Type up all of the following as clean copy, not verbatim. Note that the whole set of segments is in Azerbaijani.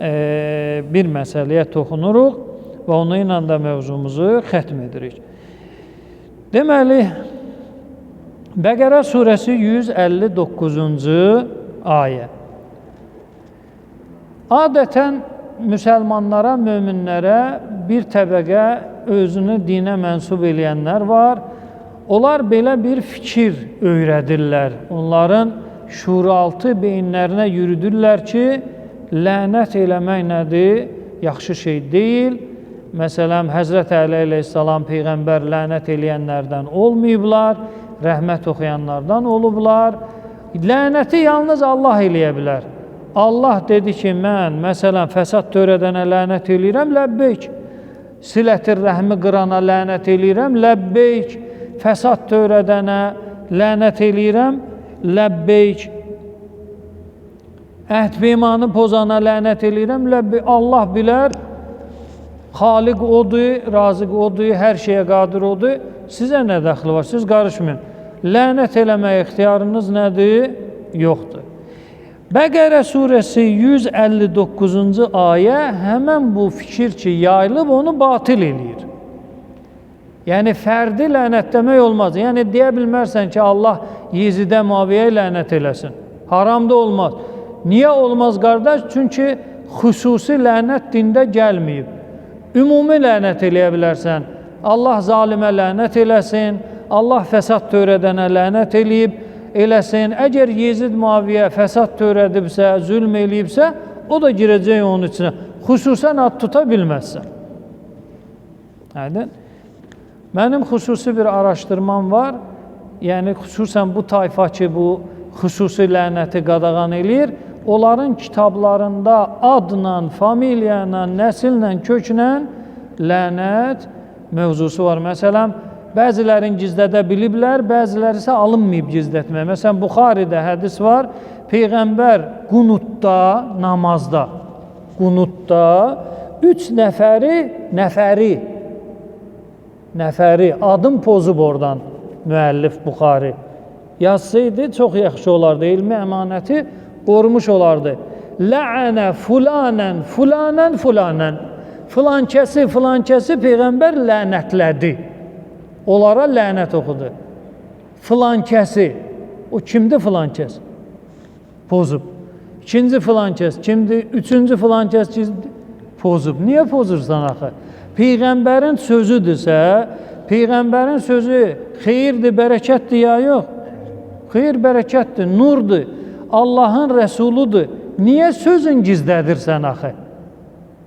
bir məsələyə toxunuruq və onunla da mövzumuzu xətm edirik. Deməli, Bəqərə surəsi 159-cu ayə. Adətən müsəlmanlara, möminlərə bir təbəqə özünü dinə mənsub eləyənlər var. Onlar belə bir fikir öyrədirlər. Onların şuuraltı beyinlərinə yürüdürlər ki, lənət eləmək nədir? Yaxşı şey deyil. Məsələn, Həzrət Əli əleyhissalam Peyğəmbər lənət eləyənlərdən olmayıblar, rəhmət oxuyanlardan olublar. Lənəti yalnız Allah eləyə bilər. Allah dedi ki, mən məsələn fəsad törədənə lənət eləyirəm, ləbbeyk. Silətir rəhmi qırana lənət eləyirəm, ləbbeyk. Fəsad törədənə lənət eləyirəm, ləbbeyk. Əhd peymanı pozana lənət eləyirəm, ləbbeyk. Allah bilər, Xaliq odur, razıq odur, hər şeyə qadir odur. Sizə nə dəxli var? Siz qarışmayın. Lənət eləmək ixtiyarınız nədir? Yoxdur. Bəqərə surəsi 159-cu ayə həmən bu fikir ki, yayılıb onu batil eləyir. Yəni, fərdi lənətləmək olmaz. Yəni, deyə bilmərsən ki, Allah Yezidə Muaviyyəyə lənət eləsin. Haramda olmaz. Niyə olmaz, qardaş? Çünki xüsusi lənət dində gəlməyib. Ümumi lənət eləyə bilərsən. Allah zalimə lənət eləsin, Allah fəsad törədənə lənət eləyib, eləsin. Əgər Yezid Muaviyyə fəsad törədibsə, zülm eləyibsə, o da girəcək onun içinə. Xüsusən ad tuta bilməzsən. Aydın? Mənim xüsusi bir araşdırmam var. Yəni, xüsusən bu tayfa ki, bu xüsusi lənəti qadağan eləyir, onların kitablarında adla, familiyayla, nəsillə, köklə lənət mövzusu var. Məsələn, bəzilərin gizlədə biliblər, bəziləri isə alınmayıb gizlətmək. Məsələn, Buxaridə hədis var, Peyğəmbər qunutda, namazda, qunutda 3 nəfəri adım pozub oradan müəllif Buxari. Yazsaydı çox yaxşı olardı, elmi əmanəti qorumuş olardı. Lə'ənə fulanən, fulanən, fulanən. Filankəsi Peyğəmbər lənətlədi. Onlara lənət oxudu. Filankəsi. O kimdir filankəs? Pozub. İkinci filankəs kimdir? Üçüncü filankəs pozub. Niyə pozursan axı? Peyğəmbərin sözüdürsə, Peyğəmbərin sözü xeyirdir, bərəkətdir ya yox? Xeyir, bərəkətdir, nurdur. Allahın rəsuludur. Niyə sözün gizlədirsən axı?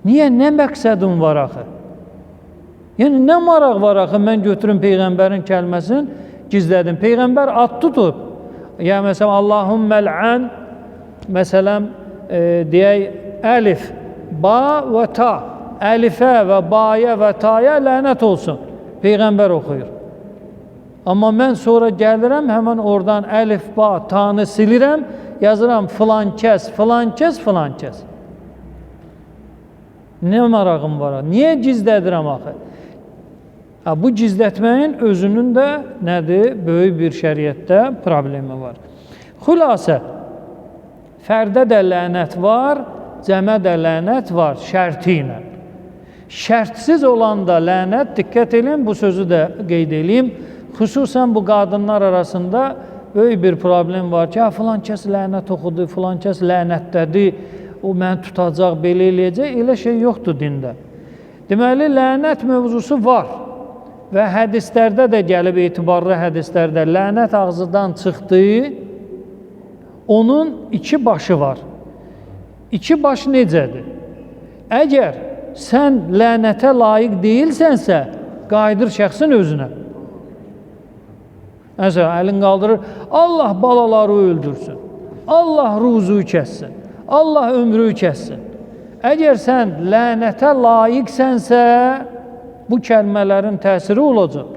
Niyə, nə məqsədin var axı? Yəni, nə maraq var axı? Mən götürüm Peyğəmbərin kəlməsini gizlədim. Peyğəmbər ad tutub. Yəni, məsələn, Allahümmə l'ən, məsələn, deyək, əlif, ba və ta. Əlifə və baya və taya lənət olsun. Peyğəmbər oxuyur. Amma mən sonra gəlirəm, həmən oradan əlif, ba, tanı silirəm, yazıram filankəs, filankəs, filankəs. Nə marağım var? Niyə gizlədirəm axı? Bu gizlətməyin özünün də nədir? Böyük bir şəriətdə problemi var. Xülasə, fərdə də lənət var, cəmə də lənət var, şərti ilə. Şərtsiz olan da lənət, diqqət edin, bu sözü də qeyd edeyim. Xüsusən bu qadınlar arasında böyük bir problem var ki, filan kəs lənət oxudu, filan kəs lənətlədi, o məni tutacaq, belə eləyəcək, elə şey yoxdur dində. Deməli, lənət mövzusu var və hədislərdə də gəlib, etibarlı hədislərdə lənət ağzıdan çıxdı, onun 2 başı var. 2 baş necədir? Əgər sən lənətə layiq deyilsənsə, qayıdır şəxsin özünə. Məsələn, əlin qaldırır, Allah balaları öldürsün, Allah ruzuyu kəssin, Allah ömrüyü kəssin. Əgər sən lənətə layiqsənsə, bu kəlmələrin təsiri olacaq.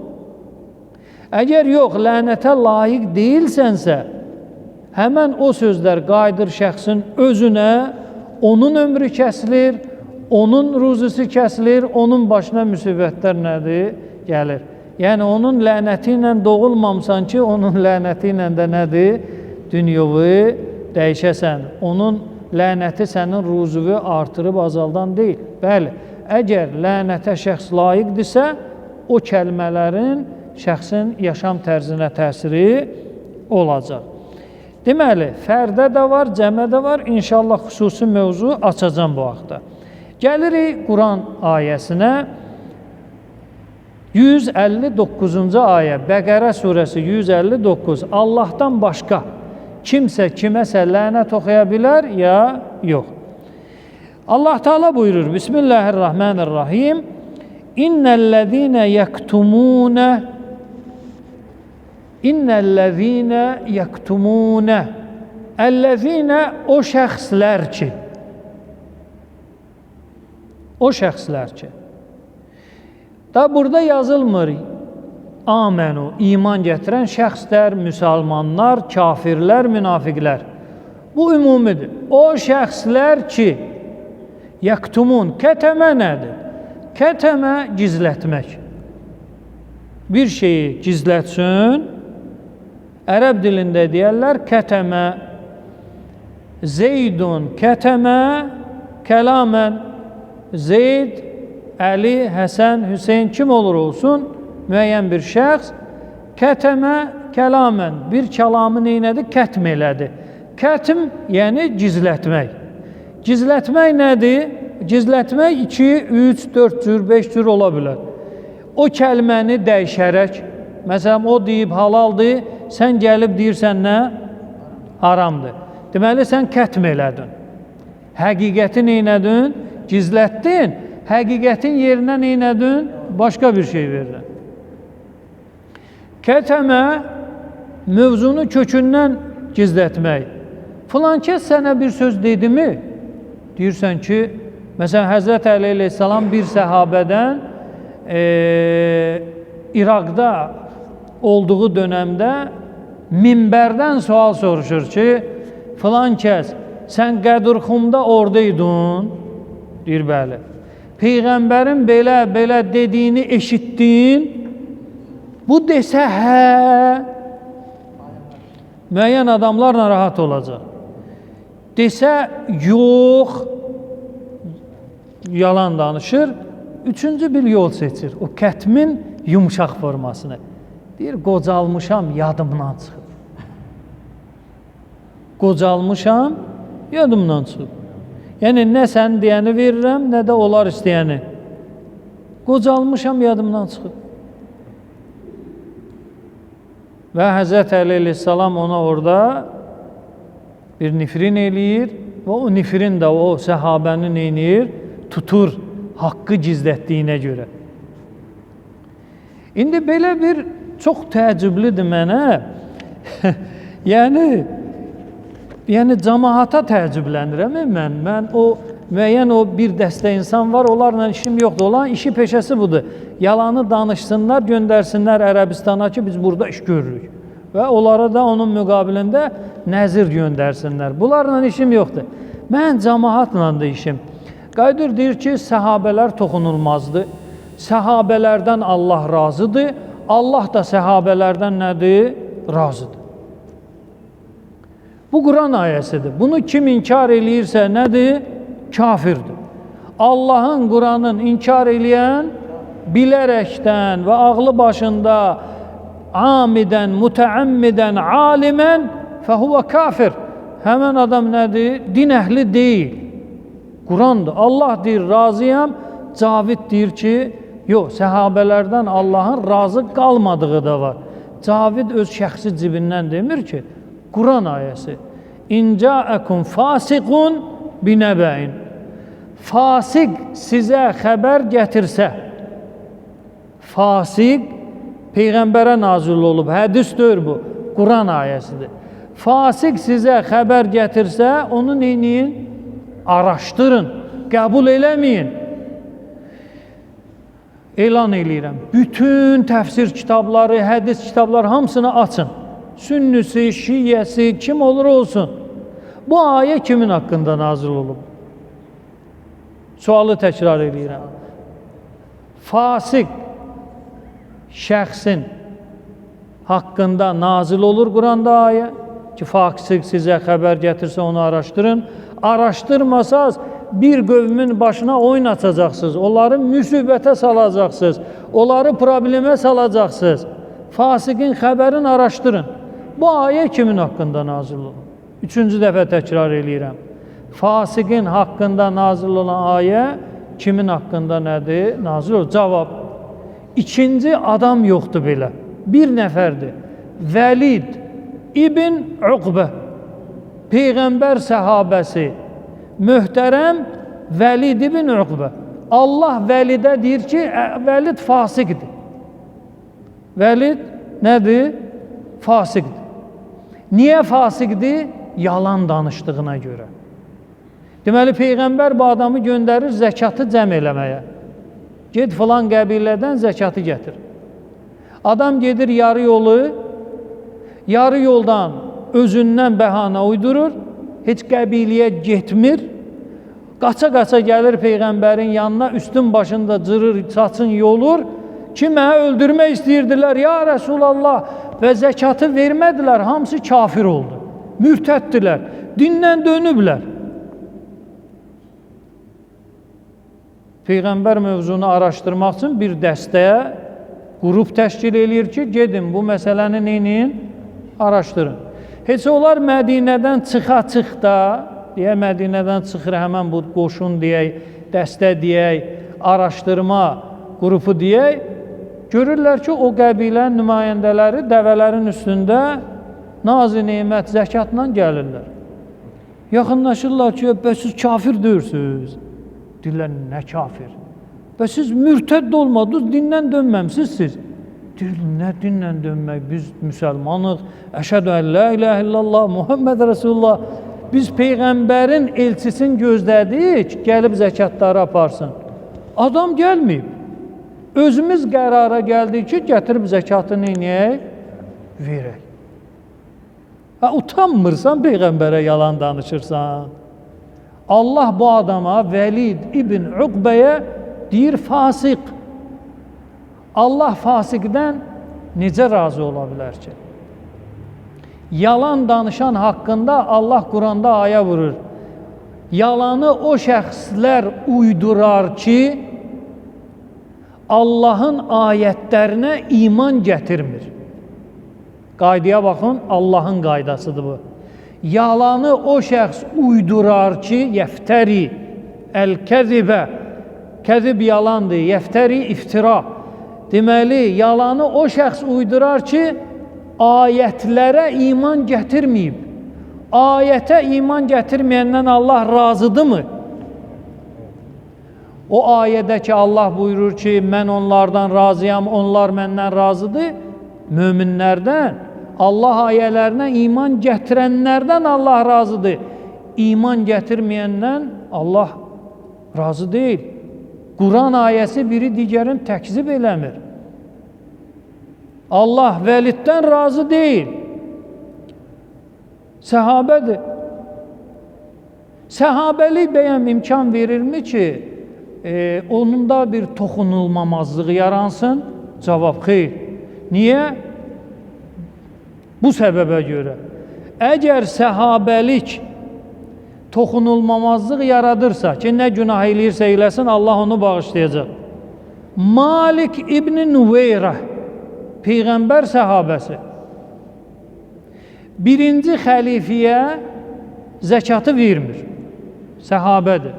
Əgər yox, lənətə layiq deyilsənsə, həmən o sözlər qayıdır şəxsin özünə, onun ömrü kəsilir, onun ruzusu kəsilir, onun başına müsibətlər nədir? Gəlir. Yəni, onun lənəti ilə doğulmamısan ki, onun lənəti ilə də nədir? Dünyovu dəyişəsən. Onun lənəti sənin ruzuvu artırıb azaldan deyil. Bəli, əgər lənətə şəxs layiqdirsə, o kəlmələrin şəxsin yaşam tərzinə təsiri olacaq. Deməli, fərdə də var, cəmə də var. İnşallah xüsusi mövzu açacağım bu vaxtda. Gəlirik Quran ayəsinə. 159-cu ayə, Bəqərə surəsi 159. Allahdan başqa kimsə kiməsə lənət oxuya bilər ya yox. Allah Teala buyurur, Bismillahirrahmanirrahim. İnnellezîne yektumûne ellezîne o şəxslər ki da burada yazılmır amenü, iman gətirən şəxslər, müsəlmanlar, kafirlər, münafiqlər. Bu ümumidir. O şəxslər ki yektumun, kətəmə nədir? Kətəmə gizlətmək. Bir şeyi gizlətsin, ərəb dilində deyərlər kətəmə. Zeydun kətəmə kəlamən. Zeyd, Əli, Həsən, Hüseyin kim olur olsun, müəyyən bir şəxs kətəmə kəlamən, bir kəlamı neynədir? Kətm elədi. Kətm, yəni gizlətmək. Gizlətmək nədir? Gizlətmək 2, 3, 4 cür, 5 cür ola bilər. O kəlməni dəyişərək, məsələn, o deyib halaldır, sən gəlib deyirsən nə? Haramdır. Deməli, sən kətm elədin. Həqiqəti neynədin? Gizlətdin. Həqiqətin yerinə neynədin? Başqa bir şey verdin. Kətəmə mövzunu kökündən gizlətmək. Filan kəs sənə bir söz dedi mi? Deyirsən ki, məsələn, Həzrət Əli əleyhissalam bir səhabədən İraqda olduğu dönəmdə minbərdən sual soruşur ki, filan kəs, sən Qədirxumda oradaydın? Deyir, bəli. Peyğəmbərin belə dediyini eşitdin? Bu desə hə, müəyyən adamlar narahat olacaq. Desə yox, yalan danışır. Üçüncü bir yol seçir. O kətmin yumuşaq formasını. Deyir, qocalmışam, yadımdan çıxıb. Qocalmışam, yadımdan çıxıb. Yəni, nə sən deyəni verirəm, nə də onlar istəyəni. Qocalmışam, yadımdan çıxıb. Və Həzrət Əli əleyhissalam ona orada bir nifrin eləyir və o nifrin də o səhabəni neynir? Tutur, haqqı gizlətdiyinə görə. İndi belə bir çox təəccüblidir mənə. Yəni cəmaata təəccüblənirəm mən. Mən o müəyyən o bir dəstə insan var, onlarla işim yoxdur. Olan işi peşəsi budur. Yalanı danışsınlar, göndərsinlər Ərəbistana ki, biz burada iş görürük. Və onlara da onun müqabilində nəzir göndərsinlər. Bunlarla işim yoxdur. Mən cəmaatla da işim. Qaydır deyir ki, səhabələr toxunulmazdır. Səhabələrdən Allah razıdır. Allah da səhabələrdən nədir? Razıdır. Bu Quran ayəsidir. Bunu kim inkar eləyirsə nədir? Kafirdir. Allahın Quranın inkar eləyən bilərəkdən və ağlı başında amidən, mütəəmmidən, alimən fəhuvə kafir. Həmən adam nədir? Din əhli deyil. Qurandır. Allah deyir, razıyam. Cavid deyir ki, yox, səhabələrdən Allahın razı qalmadığı da var. Cavid öz şəxsi cibindən demir ki, Quran ayəsi. İncəəkum fasiqun binəbəyin. Fasiq sizə xəbər gətirsə, fasiq Peyğəmbərə nazil olub, hədisdir bu, Quran ayəsidir. Fasiq sizə xəbər gətirsə, onu neyin? Araşdırın, qəbul eləməyin. Elan eləyirəm, bütün təfsir kitabları, hədis kitabları hamısını açın. Sünnisi, şiyyəsi, kim olur olsun. Bu ayə kimin haqqında nazil olub? Sualı təkrar eləyirəm. Fasik şəxsin haqqında nazil olur Quranda ayə ki, fasik sizə xəbər gətirsə onu araşdırın. araşdırmasaz bir qövmün başına oyun açacaqsınız. Onları müsibətə salacaqsınız. Onları problemə salacaqsınız. Fasiqin xəbərini araşdırın. Bu ayə kimin haqqında nazil olur? Üçüncü dəfə təkrar eləyirəm. Fasiqin haqqında nazil olan ayə kimin haqqında nədir? Nazil olur. Cavab. İkinci adam yoxdur belə. Bir nəfərdir. Vəlid İbn Uqbə. Peyğəmbər səhabəsi. Möhtərəm Vəlid İbn Uqbə. Allah Vəlidə deyir ki, Vəlid fasiqdir. Vəlid nədir? Fasiqdir. Niyə fasiqdir? Yalan danışdığına görə. Deməli, Peyğəmbər bu adamı göndərir zəkatı cəm eləməyə. Ged filan qəbilədən zəkatı gətir. Adam gedir yarı yoldan özündən bəhanə uydurur, heç qəbiləyə getmir, qaça-qaça gəlir Peyğəmbərin yanına, üstün başında cırır, saçın yolur ki, mənə öldürmək istəyirdilər, ya Rəsulallah, və zəkatı vermədilər, hamısı kafir oldu, mürtəddilər, dindən dönüblər. Peyğəmbər mövzunu araşdırmaq üçün bir dəstəyə qrup təşkil eləyir ki, gedin bu məsələni neyinin? Araşdırın. Heç onlar Mədinədən çıxa-çıxda, deyə Mədinədən çıxır həmən bu qoşun deyək, dəstə deyək, araşdırma qrupu deyək, görürlər ki, o qəbilənin nümayəndələri dəvələrin üstündə naz-ı nemət zəkatla gəlirlər. Yaxınlaşırlar ki, siz kafir deyirsiniz. Deyirlər, nə kafir? Və siz mürtədd olmadınız, dindən dönməmsiniz siz. Deyirlər, nə dindən dönmək? Biz müsəlmanıq, əşhədü ən la ilahə illallah, Muhammed Rasulullah. Biz Peyğəmbərin elçisini gözlədik, gəlib zəkatları aparsın. Adam gəlməyib. Özümüz qərara gəldik ki, gətirib zəkatı neynəyək? Verək. Utanmırsan Peyğəmbərə yalan danışırsan. Allah bu adama Vəlid İbn Uqbəyə deyir fasıq. Allah fasiqdən necə razı ola bilər ki? Yalan danışan haqqında Allah Quranda ayə vurur. Yalanı o şəxslər uydurar ki, Allahın ayətlərinə iman gətirmir. Qaydaya baxın, Allahın qaydasıdır bu. Yalanı o şəxs uydurar ki, yəftəri, əl-kəzibə, kəzib yalandır, yəftəri iftira. Deməli, yalanı o şəxs uydurar ki, ayətlərə iman gətirməyib. Ayətə iman gətirməyəndən Allah razıdırmı? O ayədə ki, Allah buyurur ki, mən onlardan razıyam, onlar məndən razıdır, möminlərdən, Allah ayələrinə iman gətirənlərdən Allah razıdır. İman gətirməyəndən Allah razı deyil. Quran ayəsi biri digərini təkzib eləmir. Allah Vəliddən razı deyil. Səhabədir. Səhabəlik bəyəm imkan verirmi ki, onun da bir toxunulmamazlığı yaransın? Cavab, xeyr. Niyə? Bu səbəbə görə. Əgər səhabəlik toxunulmamazlıq yaradırsa ki, nə günah eləyirsə eləsin, Allah onu bağışlayacaq. Malik İbn Nuveyrə, Peyğəmbər səhabəsi, birinci xəlifiyə zəkatı vermir. Səhabədir.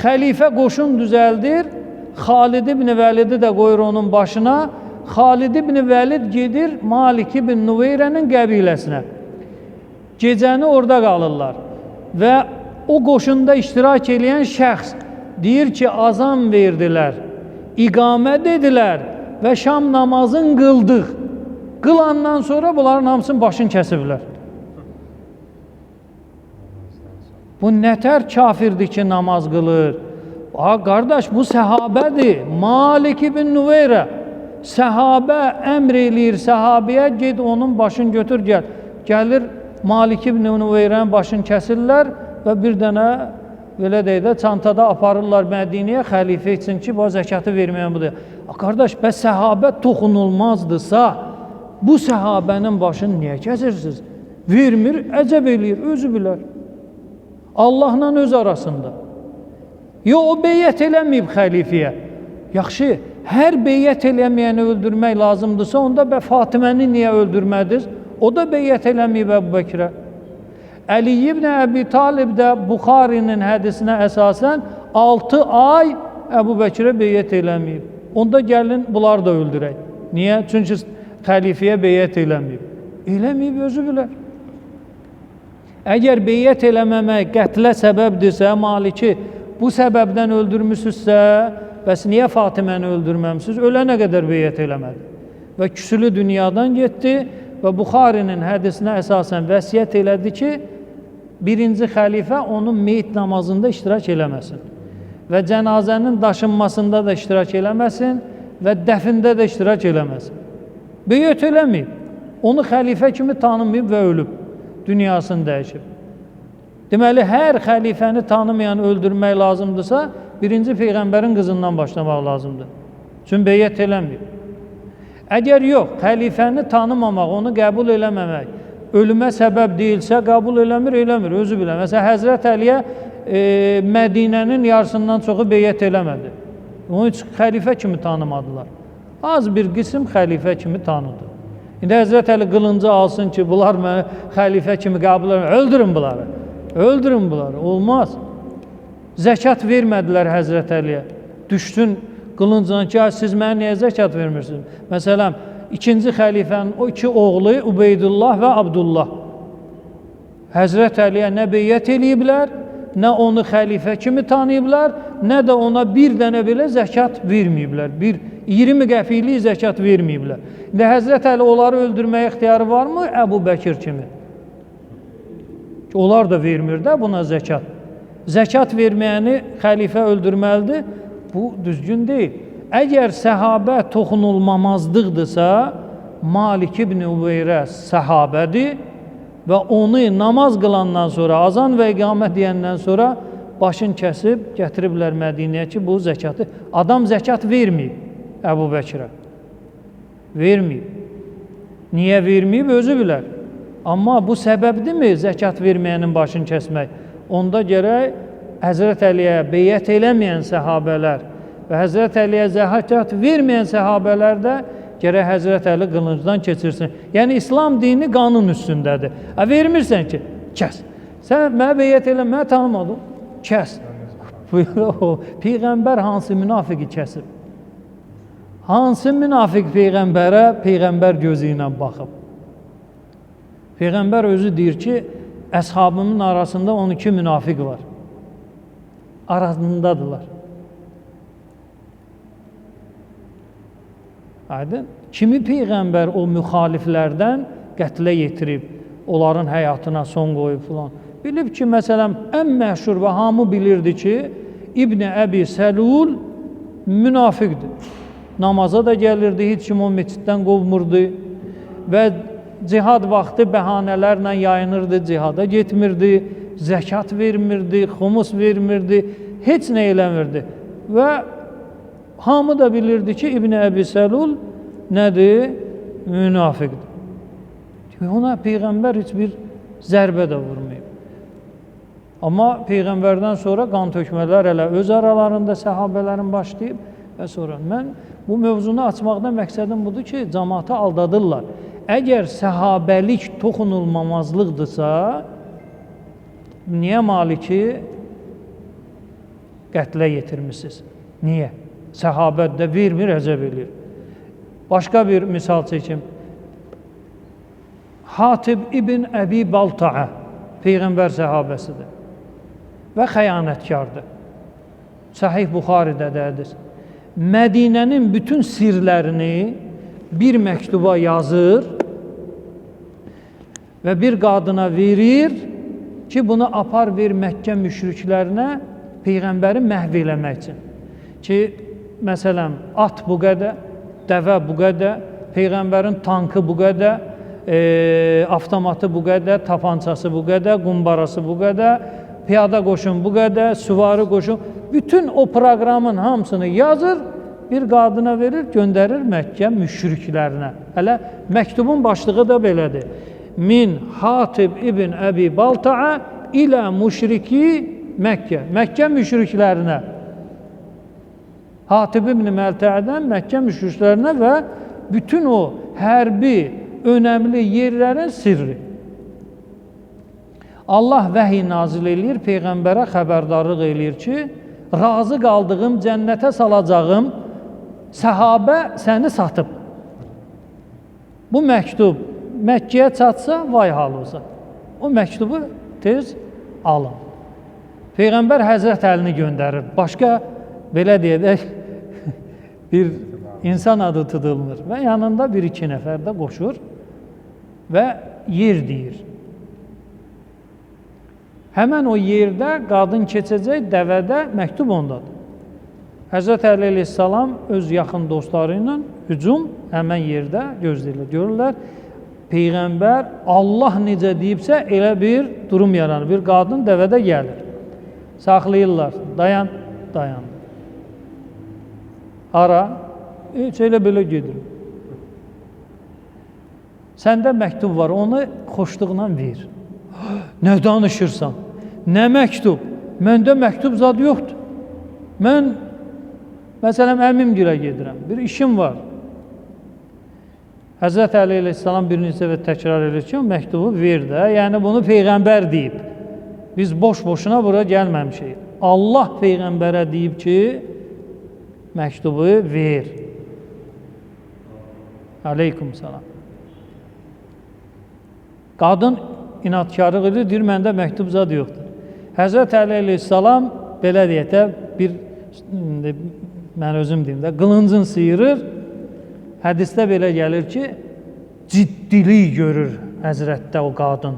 Xəlifə qoşun düzəldir, Xalid ibn Vəlidi də qoyur onun başına. Xalid ibn Vəlid gedir Malik ibn Nuveyrənin qəbiləsinə. Gecəni orada qalırlar. Və o qoşunda iştirak edən şəxs deyir ki, azan verdilər, iqamət edilər və şam namazını qıldıq. Qılandan sonra bunların hamısının başını kəsiblər. Bu nətər kafirdir ki, namaz qılır? Qardaş, bu səhabədir. Malik ibn Nuveyrə. Səhabə əmr eləyir səhabəyə, ged onun başını götür, gəl. Gəlir Malik ibn Nuveyrənin başını kəsirlər və bir dənə belə deyək də çantada aparırlar Mədinəyə xəlifə üçün ki, bu zəkatı verməyən budur. Qardaş, bəs səhabə toxunulmazdısa, bu səhabənin başını niyə kəsirsiniz? Vermir, əcəb eləyir, özü bilər. Allahla öz arasında. Yox, o beyyət eləməyib xəlifəyə. Yaxşı, hər beyyət eləməyəni öldürmək lazımdırsa, onda Fatiməni niyə öldürmədiniz? O da beyyət eləməyib Əbu Bəkirə. Əli ibn Əbi Talib də Buxarinin hədisinə əsasən 6 ay Əbu Bəkirə beyyət eləməyib. Onda gəlin, bunlar da öldürək. Niyə? Çünki xəlifəyə beyyət eləməyib. Eləməyib, özü bilər. Əgər beyyət eləməmək qətlə səbəbdirsə, Maliki, bu səbəbdən öldürmüsünüzsə, bəs niyə Fatiməni öldürməmsiniz? Ölənə qədər beyyət eləmədi. Və küsülü dünyadan getdi və Buxarinin hədisinə əsasən vəsiyyət elədi ki, birinci xəlifə onun meyit namazında iştirak eləməsin və cənazənin daşınmasında da iştirak eləməsin və dəfində də iştirak eləməsin. Beyyət eləməyib. Onu xəlifə kimi tanımayıb və ölüb. Dünyasını dəyişib. Deməli, hər xəlifəni tanımayan öldürmək lazımdırsa, birinci Peyğəmbərin qızından başlamaq lazımdır. Çünki beyyət eləməyib. Əgər yox, xəlifəni tanımamaq, onu qəbul eləməmək, ölümə səbəb deyilsə, qəbul eləmir, özü bilər. Məsələn, Həzrət Əliyə Mədinənin yarısından çoxu beyyət eləmədi. Onu heç xəlifə kimi tanımadılar. Az bir qism xəlifə kimi tanıdı. İndi Həzrət Əli qılıncı alsın ki, bunlar mənə xəlifə kimi qəbul eləmir. Öldürün bunları. Öldürün bunları. Olmaz. Zəkat vermədilər Həzrət Əliyə. Düşsün qılıncla ki, siz mənə niyə zəkat vermirsiniz? Məsələn, ikinci xəlifənin o iki oğlu Ubeydullah və Abdullah. Həzrət Əliyə nə beyyət eləyiblər, nə onu xəlifə kimi tanıyıblar, nə də ona bir dənə belə zəkat verməyiblər. 20 qəpiklik zəkat verməyiblər. İndi Həzrət Əli onları öldürməyə ixtiyarı varmı? Əbu Bəkir kimi. Onlar da vermir də buna zəkat. Zəkat verməyəni xəlifə öldürməlidir. Bu düzgün deyil. Əgər səhabə toxunulmamazlıqdırsa, Malik ibn Ubeyrə səhabədir və onu namaz qılandan sonra, azan və iqamət deyəndən sonra başını kəsib gətiriblər Mədinəyə ki, bu zəkatı. Adam zəkat verməyib Əbu Bəkirə. Verməyib. Niyə verməyib? Özü bilər. Amma bu səbəbdirmi zəkat verməyənin başını kəsmək? Onda gərək Həzrət Əliyə beyyət eləməyən səhabələr və Həzrət Əliyə zəkat verməyən səhabələr də gərək Həzrət Əli qılıncdan keçirsin. Yəni, İslam dini qanun üstündədir. Vermirsən ki, kəs. Sən mənə beyyət elə, mənə tanımadın, kəs. Peyğəmbər hansı münafiqi kəsib? Hansı münafiq Peyğəmbərə Peyğəmbər gözü ilə baxıb? Peyğəmbər özü deyir ki, əshabımın arasında 12 münafiq var. Arasındadılar. Aydın? Kimi Peyğəmbər o müxaliflərdən qətlə yetirib, onların həyatına son qoyub filan. Bilib ki, məsələn, ən məşhur və hamı bilirdi ki, İbn Əbi Səlul münafiqdir. Namaza da gəlirdi, heç kim o meçiddən qovmurdu və cihad vaxtı bəhanələrlə yayınırdı, cihada getmirdi, zəkat vermirdi, xumus vermirdi, heç nə eləmirdi. Və hamı da bilirdi ki, İbn Əbi Səlul nədir? Münafiqdir. Ona Peyğəmbər heç bir zərbə də vurmayıb. Amma Peyğəmbərdən sonra qan tökmələr elə öz aralarında səhabələrin başlayıb və sonra mən bu mövzunu açmaqdan məqsədim budur ki, cəmaatı aldadırlar. Əgər səhabəlik toxunulmamazlıqdırsa, niyə Maliki qətlə yetirmişsiniz? Niyə? Səhabət də vermir, əzəb edir. Başqa bir misal çəkim. Hatib ibn Əbi Balta'a Peyğəmbər səhabəsidir və xəyanətkardır. Səhih Buxaridə dədir. Mədinənin bütün sirlərini bir məktuba yazır və bir qadına verir ki, bunu apar ver Məkkə müşriklərinə Peyğəmbəri məhv eləmək üçün. Ki, məsələn, at bu qədər, dəvə bu qədər, Peyğəmbərin tankı bu qədər, avtomatı bu qədər, tapançası bu qədər, qumbarası bu qədər, piyada qoşun bu qədər, süvari qoşun. Bütün o proqramın hamısını yazır, bir qadına verir, göndərir Məkkə müşriklərinə. Hələ məktubun başlığı da belədir. Min Hatib ibn Əbi Balta'a ilə müşriki Məkkə. Məkkə müşriklərinə. Hatib ibn Məltəədən Məkkə müşriklərinə və bütün o hərbi, önəmli yerlərin sirri. Allah vəhiy nazil eləyir, Peyğəmbərə xəbərdarlıq eləyir ki, razı qaldığım, cənnətə salacağım səhabə səni satıb. Bu məktub Məkkəyə çatsa, vay halınıza. O məktubu tez alın. Peyğəmbər Həzrət Əlini göndərir. Başqa, belə deyək, bir insan adı tutulmur. Və yanında bir-iki nəfər də qoşur və yer deyir. Həmən o yerdə qadın keçəcək, dəvədə məktub ondadır. Həzrət Əli əleyhissalam öz yaxın dostları ilə hücum həmən yerdə gözləyirlər. Görürlər, Peyğəmbər Allah necə deyibsə elə bir durum yaranır. Bir qadın dəvədə gəlir. Saxlayırlar. Dayan, dayan. Ara, heç elə belə gedir. Səndə məktub var, onu xoşluqla ver. Nə danışırsan? Nə məktub? Məndə məktub zad yoxdur. Mən, məsələn, əmimgilə gedirəm. Bir işim var. Həzrət Əli əleyhissalam bir neçə və təkrar edir ki, o məktubu ver də. Yəni, bunu Peyğəmbər deyib. Biz boş-boşuna bura gəlməmişik. Allah Peyğəmbərə deyib ki, məktubu ver. Aleyküm salam. Qadın inatkarlıq edir, deyir, məndə məktub zad yoxdur. Həzrət Əli əleyhissalam, belə deyək də, bir, mən özüm deyim də, qılıncın sıyırır. Hədisdə belə gəlir ki, ciddilik görür Həzrətdə o qadın.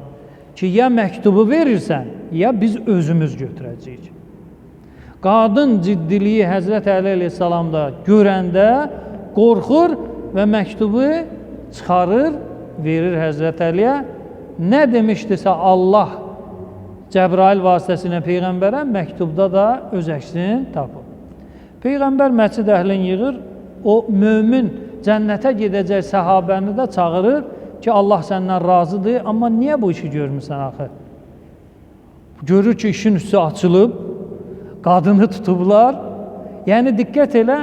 Ki, ya məktubu verirsən, ya biz özümüz götürəcəyik. Qadın ciddiliyi Həzrət Əli əleyhissalamda görəndə qorxur və məktubu çıxarır, verir Həzrət Əliyə. Nə demişdirsə Allah Cəbrail vasitəsilə Peyğəmbərə məktubda da öz əksini tapır. Peyğəmbər məscid əhlini yığır, o mömin cənnətə gedəcək səhabəni də çağırır ki, Allah səndən razıdır, amma niyə bu işi görmürsən axı? Görür ki, işin üstü açılıb, qadını tutublar. Yəni, diqqət elə,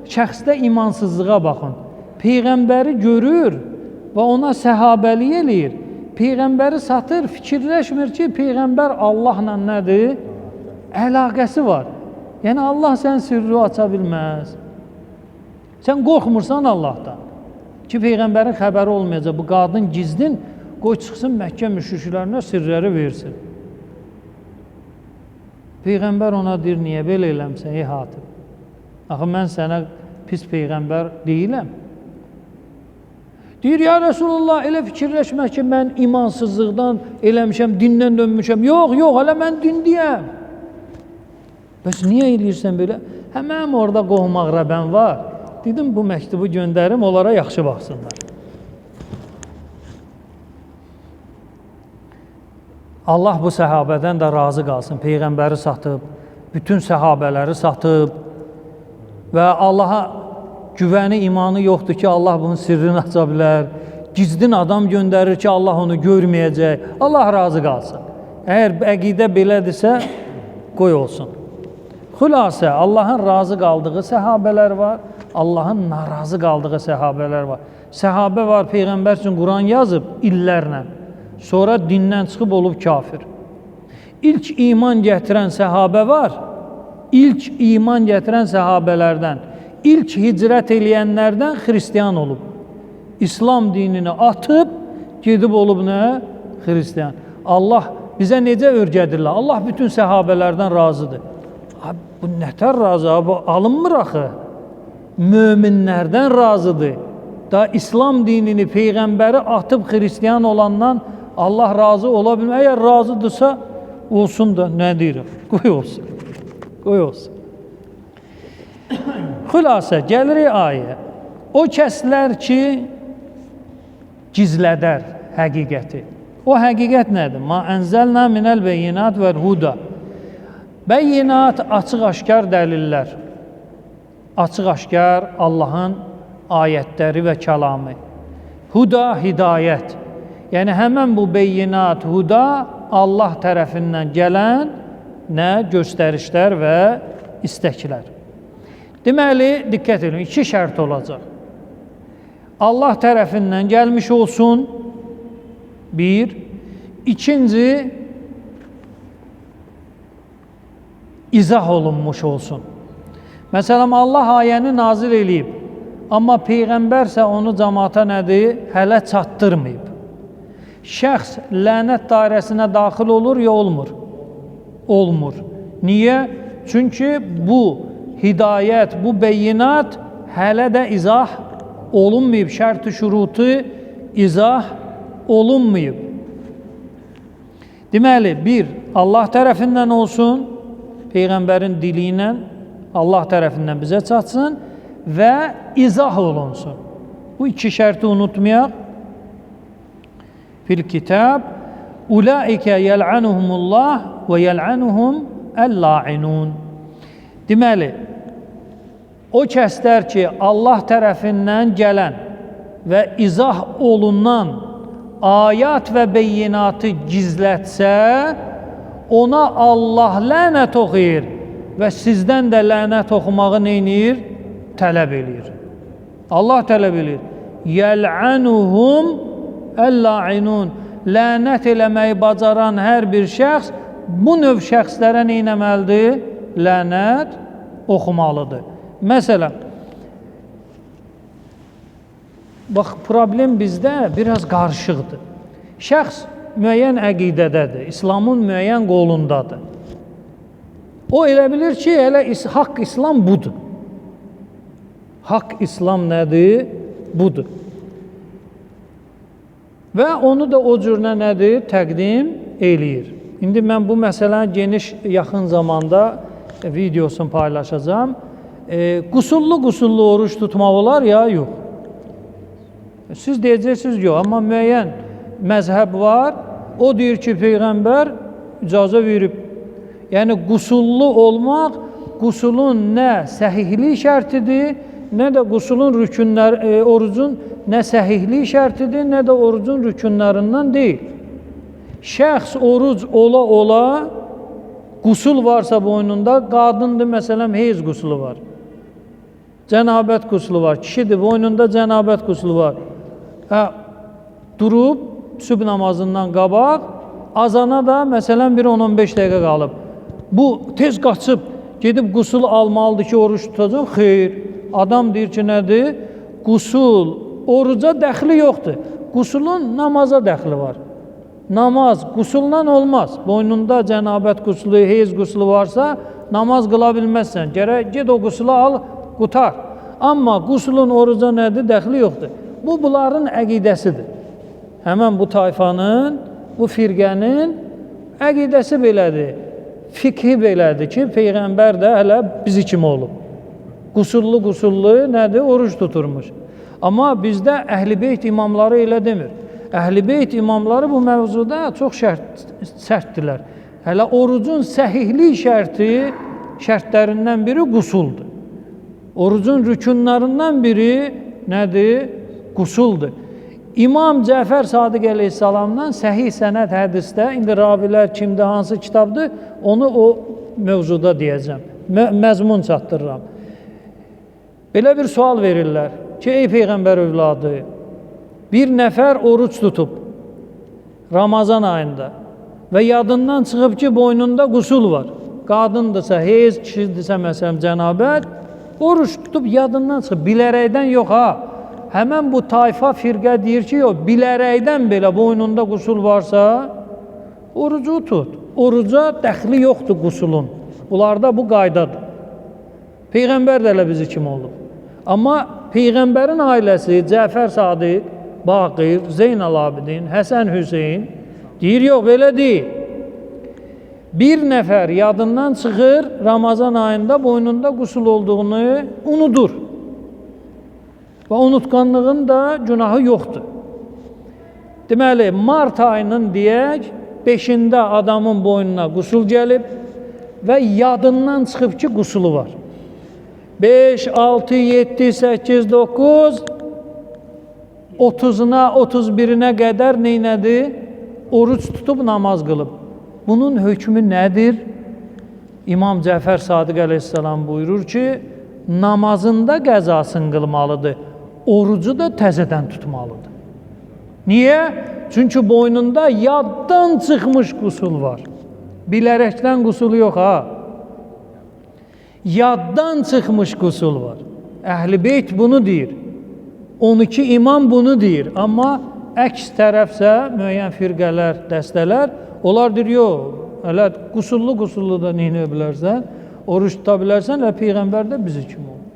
şəxsdə imansızlığa baxın. Peyğəmbəri görür və ona səhabəlik eləyir. Peyğəmbəri satır, fikirləşmir ki, Peyğəmbər Allahla nədir? Əlaqəsi var. Yəni, Allah sən sirri aça bilməz. Sən qorxmursan Allahdan ki, Peyğəmbərin xəbəri olmayacaq. Bu qadın gizdin, qoy çıxsın Məkkə müşriklərinə sirləri versin. Peyğəmbər ona deyir, niyə belə eləmsən, ey Hatib? Axı, mən sənə pis Peyğəmbər deyiləm. Deyir, ya Resulullah, elə fikirləşmə ki, mən imansızlıqdan eləmişəm, dindən dönmüşəm. Yox, yox, hələ mən dindiyəm. Bəs niyə eləyirsən belə? Həmən orada qohmaq rəbən var. Dedim, bu məktubu göndərim, onlara yaxşı baxsınlar. Allah bu səhabədən də razı qalsın. Peyğəmbəri satıb, bütün səhabələri satıb və Allaha güvəni, imanı yoxdur ki, Allah bunun sirrini aça bilər. Gizdin adam göndərir ki, Allah onu görməyəcək. Allah razı qalsın. Əgər əqidə belədirsə, qoy olsun. Xülasə, Allahın razı qaldığı səhabələr var, Allahın narazı qaldığı səhabələr var. Səhabə var, Peyğəmbər üçün Quran yazıb illərlə. Sonra dindən çıxıb olub kafir. İlk iman gətirən səhabə var. İlk iman gətirən səhabələrdən, ilk hicrət eləyənlərdən xristiyan olub. İslam dinini atıb, gedib olub nə? Xristiyan. Allah bizə necə öyrədirlər? Allah bütün səhabələrdən razıdır. Abi, bu nətər razı? Abi, alınmır axı. Möminlərdən razıdır. Da İslam dinini, Peyğəmbəri atıb xristiyan olandan Allah razı ola bilmir. Əgər razıdırsa, olsun da nə deyirəm? Qoy olsun. Qoy olsun. Xülasə, gəlirik ayə. O kəslər ki, gizlədər həqiqəti. O həqiqət nədir? Ma ənzəlnə minəl beyinat və huda. Bəyinat, açıq-aşkar dəlillər. Açıq-aşkar Allahın ayətləri və kəlamı. Huda, hidayət. Yəni, həmən bu beyinat, huda Allah tərəfindən gələn nə göstərişlər və istəklər. Deməli, diqqət edin, 2 şərt olacaq. Allah tərəfindən gəlmiş olsun, 1. İkinci, izah olunmuş olsun. Məsələn, Allah ayəni nazil eləyib, amma Peyğəmbərsə onu cəmaata nədir? Hələ çatdırmayıb. Şəxs lənət dairəsinə daxil olur ya olmur? Olmur. Niyə? Çünki bu hidayət, bu beyinat hələ də izah olunmayıb, şərt-i şurutu izah olunmayıb. Deməli, 1. Allah tərəfindən olsun, Peyğəmbərin dili ilə Allah tərəfindən bizə çatsın və izah olunsun. Bu 2 şərti unutmayaq. Fil kitab ulaikə yəl'anuhumullah və yəl'anuhum əl-la'inun. Deməli, o kəslər ki, Allah tərəfindən gələn və izah olunan ayat və beyinatı gizlətsə, ona Allah lənət oxuyur və sizdən də lənət oxumağı neynir? Tələb eləyir. Allah tələb eləyir. Yəl'anuhum əl-la'inun. Lənət eləməyi bacaran hər bir şəxs bu növ şəxslərə neynəməlidir? Lənət oxumalıdır. Məsələn, bax, problem bizdə biraz qarışıqdır. Şəxs müəyyən əqidədədir, İslamın müəyyən qolundadır. O elə bilir ki, elə haqq İslam budur. Haqq İslam nədir? Budur. Və onu da o cürünə nədir? Təqdim eləyir. İndi mən bu məsələni geniş, yaxın zamanda videosunu paylaşacağım. Qusullu oruç tutmaq olar ya, yox. Siz deyəcəksiniz, yox, amma müəyyən məzhəb var, o deyir ki, Peyğəmbər icazə verib. Yəni, qusullu olmaq, qusulun nə səhihlik şərtidir, nə də qusulun rükünləri, orucun nə səhihlik şərtidir, nə də orucun rükünlərindən deyil. Şəxs oruc ola, qusul varsa boynunda, qadındır, məsələn, heyz qusulu var. Cənabət qusulu var, kişidir, boynunda cənabət qusulu var. Durub, sübh namazından qabaq, azana da məsələn bir 10-15 dəqiqə qalıb. Bu tez qaçıb, gedib qusul almalıdır ki, oruç tutacaq. Xeyr, adam deyir ki, nədir? Qusul, oruca dəxli yoxdur. Qusulun namaza dəxli var. Namaz qusuldan olmaz. Boynunda cənabət qusulu, heyz qusulu varsa, namaz qıla bilməzsən. Gərək ged o qusulu al, qutar. Amma qusulun oruca nədir? Dəxli yoxdur. Bu, bunların əqidəsidir. Həmən bu tayfanın, bu firqənin əqidəsi belədir. Fikhi belədir ki, Peyğəmbər də hələ bizi kimi olub. Qusullu nədir? Oruç tuturmuş. Amma bizdə Əhl-i Beyt imamları elə demir. Əhl-i Beyt imamları bu mövzuda çox sərtdirlər. Hələ orucun səhihlik şərtlərindən biri qusuldur. Orucun rükünlərindən biri nədir? Qusuldur. İmam Cəfər Sadiq əleyhissalamdan səhih sənəd hədisdə, indi ravilər kimdə, hansı kitabdır, onu o mövzuda deyəcəm. Məzmun çatdırıram. Belə bir sual verirlər ki, ey Peyğəmbər övladı, bir nəfər oruç tutub Ramazan ayında və yadından çıxıb ki, boynunda qusul var. Qadındırsa, heyz, kişidirsə, məsələn, cənabət, oruç tutub yadından çıxıb, bilərəkdən yox ha. Həmən bu tayfa firqə deyir ki, yox, bilərəkdən belə boynunda qusul varsa, orucu tut. Oruca dəxli yoxdur qusulun. Bunlarda bu qaydadır. Peyğəmbər də elə bizi kimi olub. Amma Peyğəmbərin ailəsi, Cəfər Sadiq, Baqir, Zeynəl Abidin, Həsən Hüseyin deyir, yox, belə deyil. Bir nəfər yadından çıxır, Ramazan ayında boynunda qusul olduğunu unudur. Və unutqanlığın da günahı yoxdur. Deməli, mart ayının deyək, 5-də adamın boynuna qusul gəlib və yadından çıxıb ki, qusulu var. 5, 6, 7, 8, 9, 30-una, 31-nə qədər neynədir? Oruç tutub namaz qılıb. Bunun hökmü nədir? İmam Cəfər Sadiq əleyhissalam buyurur ki, namazında qəzasını qılmalıdır, orucu da təzədən tutmalıdır. Niyə? Çünki boynunda yaddan çıxmış qusul var. Bilərəkdən qusulu yox ha. Yaddan çıxmış qusul var. Əhl-i Beyt bunu deyir. 12 imam bunu deyir. Amma əks tərəfsə, müəyyən firqələr, dəstələr, onlar deyir, yox, hələ qusullu da neynə bilərsən, oruç tuta bilərsən, və Peyğəmbər də bizi kimi olmayıb.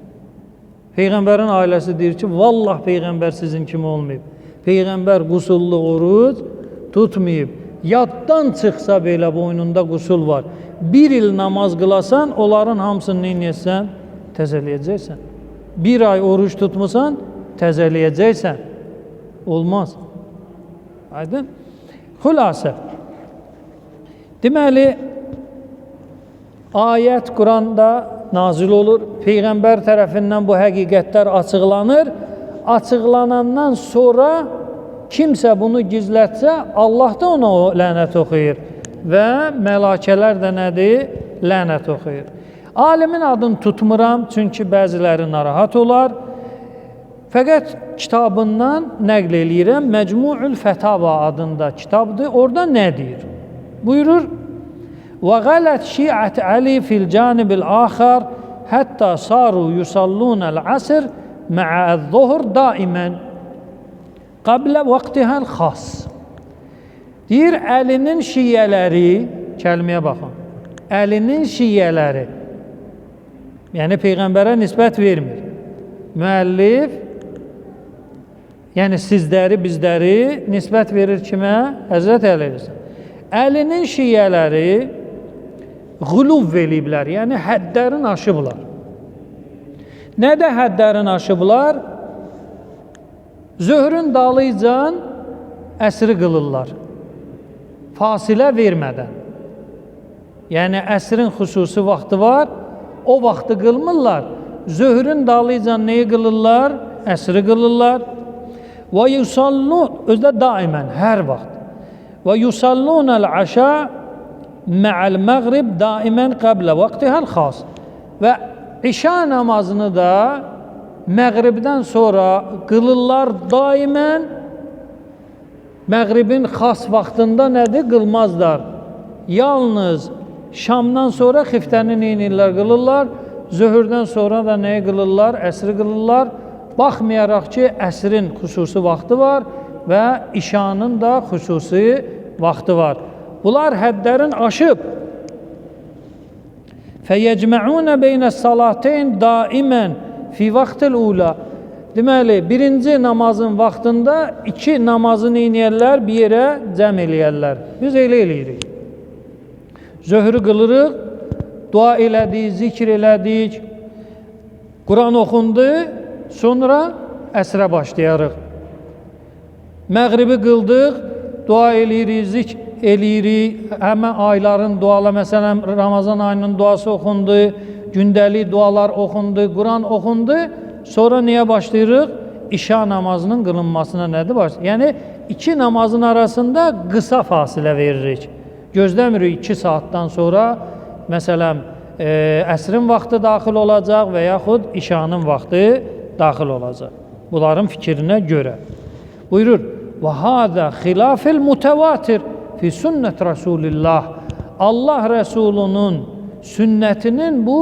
Peyğəmbərin ailəsi deyir ki, vallah Peyğəmbər sizin kimi olmayıb. Peyğəmbər qusullu oruç tutmayıb. Yaddan çıxsa belə boynunda qusul var. Bir il namaz qılasan, onların hamısını neynəyəsən? Təzələyəcəksən. Bir ay oruç tutmusan, təzələyəcəksən. Olmaz. Aydın? Xülasə. Deməli, ayət Quranda nazil olur. Peyğəmbər tərəfindən bu həqiqətlər açıqlanır. Açıqlanandan sonra kimsə bunu gizlətsə, Allah da ona o lənət oxuyur və mələkələr də nədir? Lənət oxuyur. Alimin adını tutmuram, çünki bəziləri narahat olar. Fəqət kitabından nəql eləyirəm, Məcmu'ül Fətava adında kitabdır. Orada nə deyir? Buyurur, وَغَلَتْ شِيعَةِ عَلِي فِي الْجَانِبِ الْآخَرِ حَتَّى صَارُوا يُصَلُّونَ الْعَصْرِ مَعَ الظُّهْرِ دَائِمًا قَبْلَ وَقْتِهَا الْخَاص. Deyir, Əlinin şiyyələri, kəlməyə baxın, Əlinin şiyyələri, yəni Peyğəmbərə nisbət vermir. Müəllif, yəni sizləri, bizləri nisbət verir kimə? Həzrət Əli. Əlinin şiyyələri quluv eləyiblər, yəni həddlərin aşıblar. Nədə həddlərin aşıblar? Zöhrün dalıcan əsri qılırlar, fasilə vermədən. Yəni əsrin xüsusi vaxtı var, o vaxtı qılmırlar. Zöhrün dalıcan neyi qılırlar? Əsri qılırlar. Və yusallun, özdə daimən, hər vaxt. Və yusallunəl aşa mə'əl məğrib daimən qəblə vaxtihəl xas. Və işa namazını da məğribdən sonra qılırlar daimən. Məğribin xas vaxtında nədir? Qılmazlar. Yalnız Şamdan sonra xiftəni neynirlər? Qılırlar. Zöhrdən sonra da nəyi qılırlar? Əsri qılırlar. Baxmayaraq ki, əsrin xüsusi vaxtı var və işanın da xüsusi vaxtı var. Bunlar həddlərin aşıb. Fəyəcmə'unə beynəs salateyn daimən fi vaxtil ula. Deməli, birinci namazın vaxtında iki namazı neynəyərlər? Bir yerə cəm eləyərlər. Biz elə eləyirik. Zöhrü qılırıq, dua elədik, zikr elədik, Quran oxundu, sonra əsrə başlayarıq. Məğribi qıldıq, dua eləyirik, zikr eləyirik, həmən ayların dualar, məsələn, Ramazan ayının duası oxundu, gündəlik dualar oxundu, Quran oxundu, sonra niyə başlayırıq? İşa namazının qılınmasına nədir başlayırıq? Yəni, iki namazın arasında qısa fasilə veririk. Gözləmirik 2 saatdan sonra, məsələn, əsrin vaxtı daxil olacaq və yaxud işanın vaxtı daxil olacaq. Bunların fikrinə görə. Buyurur, وَهَذَا خِلَافِ الْمُتَوَاتِرِ fi sünnət Rasulillah. Allah Rəsulunun sünnətinin bu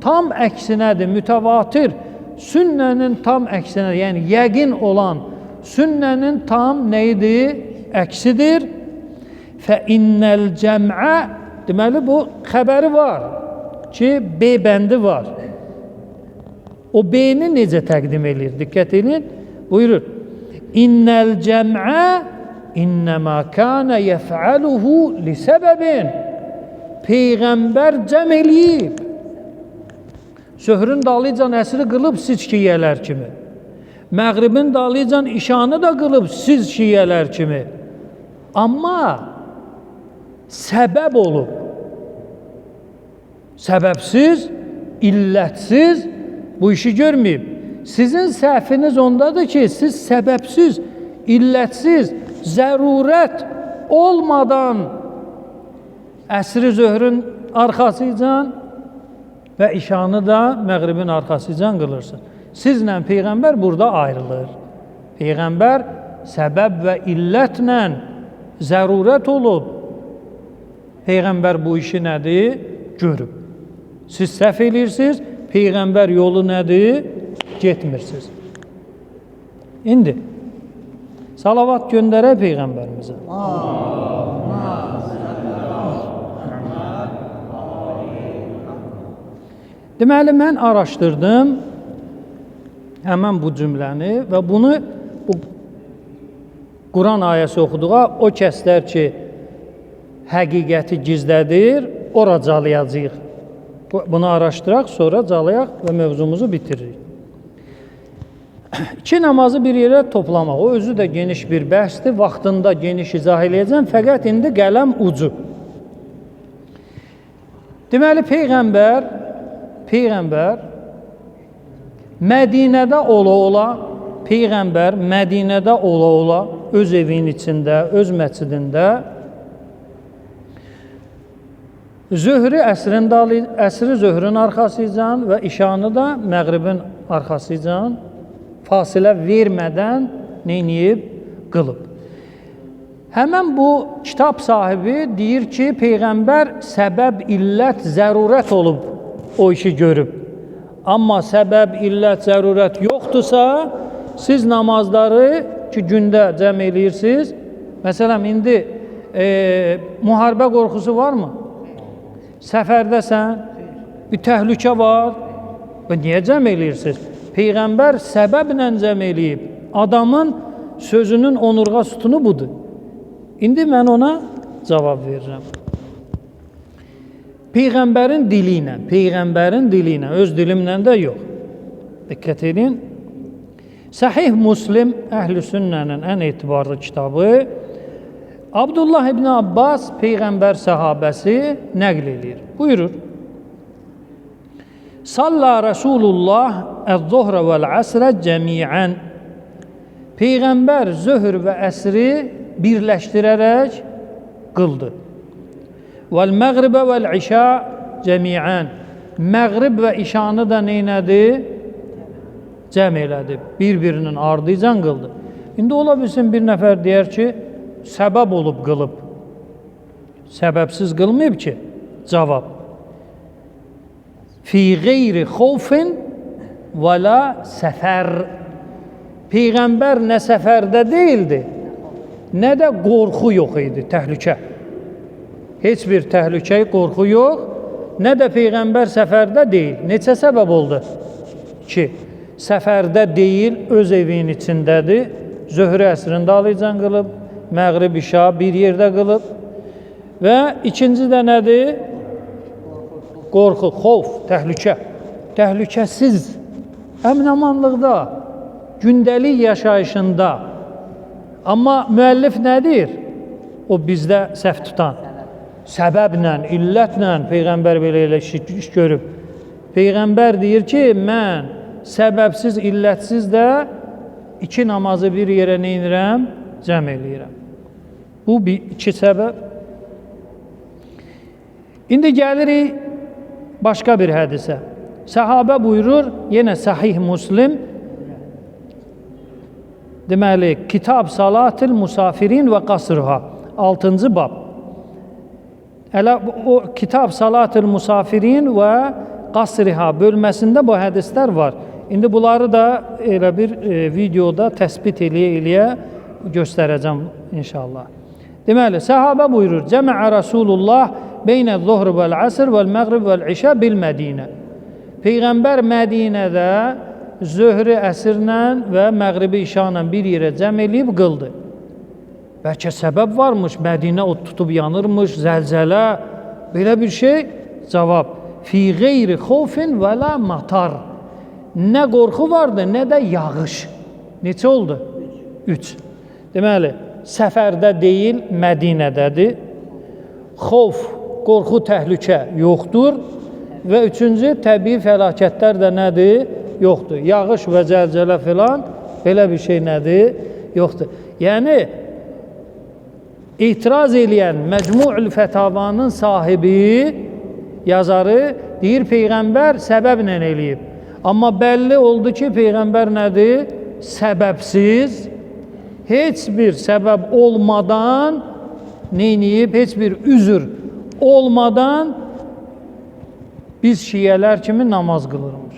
tam əksinədir, mütəvatir. Sünnənin tam əksinədir, yəni yəqin olan sünnənin tam nəyidir? Əksidir. فَإِنَّ الْجَمْعَ deməli, bu xəbəri var ki, B bəndi var. O B-ni necə təqdim edir? Diqqət edin. Buyurur. İnnəl cəm'ə innəmə kənə yəf'aluhu li səbəbin. Peyğəmbər cəm eləyib. Söhrün dalıcan əsri qılıb siz şiyyələr kimi. Məğribin dalıcan işanı da qılıb siz şiyyələr kimi. Amma səbəb olub. Səbəbsiz, illətsiz bu işi görməyib. Sizin səhviniz ondadır ki, siz səbəbsiz, illətsiz, zərurət olmadan əsri zöhrün arxasıcan və işanı da məğribin arxasıcan qılırsın. Sizlə Peyğəmbər burada ayrılır. Peyğəmbər səbəb və illətlə zərurət olub. Peyğəmbər bu işi nədir? Görüb. Siz səhv edirsiniz, Peyğəmbər yolu nədir? Getmirsiniz. İndi salavat göndərək Peyğəmbərimizə. Deməli, mən araşdırdım həmən bu cümləni və bunu Quran ayəsi oxuduğa o kəslər ki, həqiqəti gizlədir, ora calayacaq. Bunu araşdıraq, sonra calayaq və mövzumuzu bitiririk. İki namazı bir yerə toplamaq, o özü də geniş bir bəhsdir, vaxtında geniş izah eləyəcəm, fəqət indi qələm ucu. Deməli, Peyğəmbər Mədinədə ola-ola, Peyğəmbər Mədinədə ola-ola, öz evinin içində, öz məscidində əsri zöhrün arxasıcan və işanı da məğribin arxasıcan fasilə vermədən neyniyib? Qılıb. Həmən bu kitab sahibi deyir ki, Peyğəmbər səbəb, illət, zərurət olub o işi görüb. Amma səbəb, illət, zərurət yoxdursa, siz namazları ki, gündə cəm eləyirsiniz, məsələn, indi müharibə qorxusu varmı? Səfərdəsən, bir təhlükə var və niyə cəm eləyirsiniz? Peyğəmbər səbəblə cəm eləyib. Adamın sözünün onurğa sütunu budur. İndi mən ona cavab verirəm. Peyğəmbərin dili ilə, öz dilimlə də yox. Diqqət edin. Səhih Müslim, Əhl-i Sünnənin ən etibarlı kitabı, Abdullah ibn Abbas, Peyğəmbər səhabəsi nəql edir. Buyurur. Salla Rasulullah əz-zuhrə vəl-əsrə cəmiən. Peyğəmbər zöhr və əsri birləşdirərək qıldı. Vəl-məğribə vəl-işə cəmiən. Məğrib və işanı da neynədi? Cəm elədi. Bir-birinin ardıcan qıldı. İndi ola bilsin bir nəfər deyər ki, səbəb olub qılıb. Səbəbsiz qılmayıb ki, cavab. Fi qeyri xovfin və la səfər. Peyğəmbər nə səfərdə deyildi, nə də qorxu yox idi, təhlükə. Heç bir təhlükə, qorxu yox, nə də Peyğəmbər səfərdə deyil. Neçə səbəb oldu ki, səfərdə deyil, öz evinin içindədir, zöhrü əsrində alıcan qılıb, məğrib işa bir yerdə qılıb və ikinci də nədir? Qorxu, xovf, təhlükə. Təhlükəsiz, əmin-amanlıqda, gündəlik yaşayışında. Amma müəllif nədir? O bizdə səhv tutan. Səbəblə, illətlə Peyğəmbər belə iş görüb. Peyğəmbər deyir ki, mən səbəbsiz, illətsiz də iki namazı bir yerə neynirəm? Cəm eləyirəm. Bu iki səbəb. İndi gəlirik başqa bir hədisə. Səhabə buyurur, yenə Sahih Müslim, deməli, Kitab Salatil Musafirin və Qasrha, 6-cı bab. Elə o Kitab Salatil Musafirin və Qasrha bölməsində bu hədislər var. İndi bunları da elə bir videoda təsbit eləyə göstərəcəm inşallah. Deməli, səhabə buyurur, Cəmə'ə Rasulullah beynə zuhr vəl-əsr vəl-məğrib vəl-işə bil-Mədinə. Peyğəmbər Mədinədə zöhrü əsrlə və məğribi işanla bir yerə cəm eləyib qıldı. Bəlkə səbəb varmış, Mədinə od tutub yanırmış, zəlzələ, belə bir şey. Cavab, fi qeyri xofin və la matar. Nə qorxu vardı, nə də yağış. Neçə oldu? 3. Deməli, səfərdə deyil, Mədinədədir. Xof, qorxu, təhlükə yoxdur. Və üçüncü, təbii fəlakətlər də nədir? Yoxdur. Yağış və zəlzələ filan, belə bir şey nədir? Yoxdur. Yəni, etiraz eləyən Məcmu'ül Fətavanın sahibi, yazarı deyir Peyğəmbər səbəblə eləyib. Amma bəlli oldu ki, Peyğəmbər nədir? Səbəbsiz, heç bir səbəb olmadan neyniyib, heç bir üzür olmadan biz şiyələr kimi namaz qılırmış.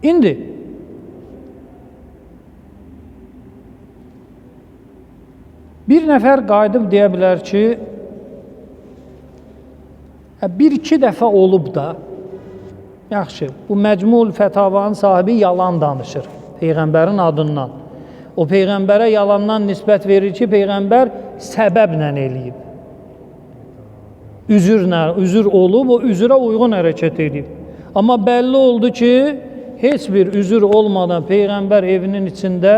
İndi bir nəfər qayıdıb deyə bilər ki, bir-iki dəfə olub da, yaxşı, bu Məcmu'ül Fətavanın sahibi yalan danışır Peyğəmbərin adından. O Peyğəmbərə yalandan nisbət verir ki, Peyğəmbər səbəblə eləyib. Üzür olub, o üzrə uyğun hərəkət edib. Amma bəlli oldu ki, heç bir üzür olmadan Peyğəmbər evinin içində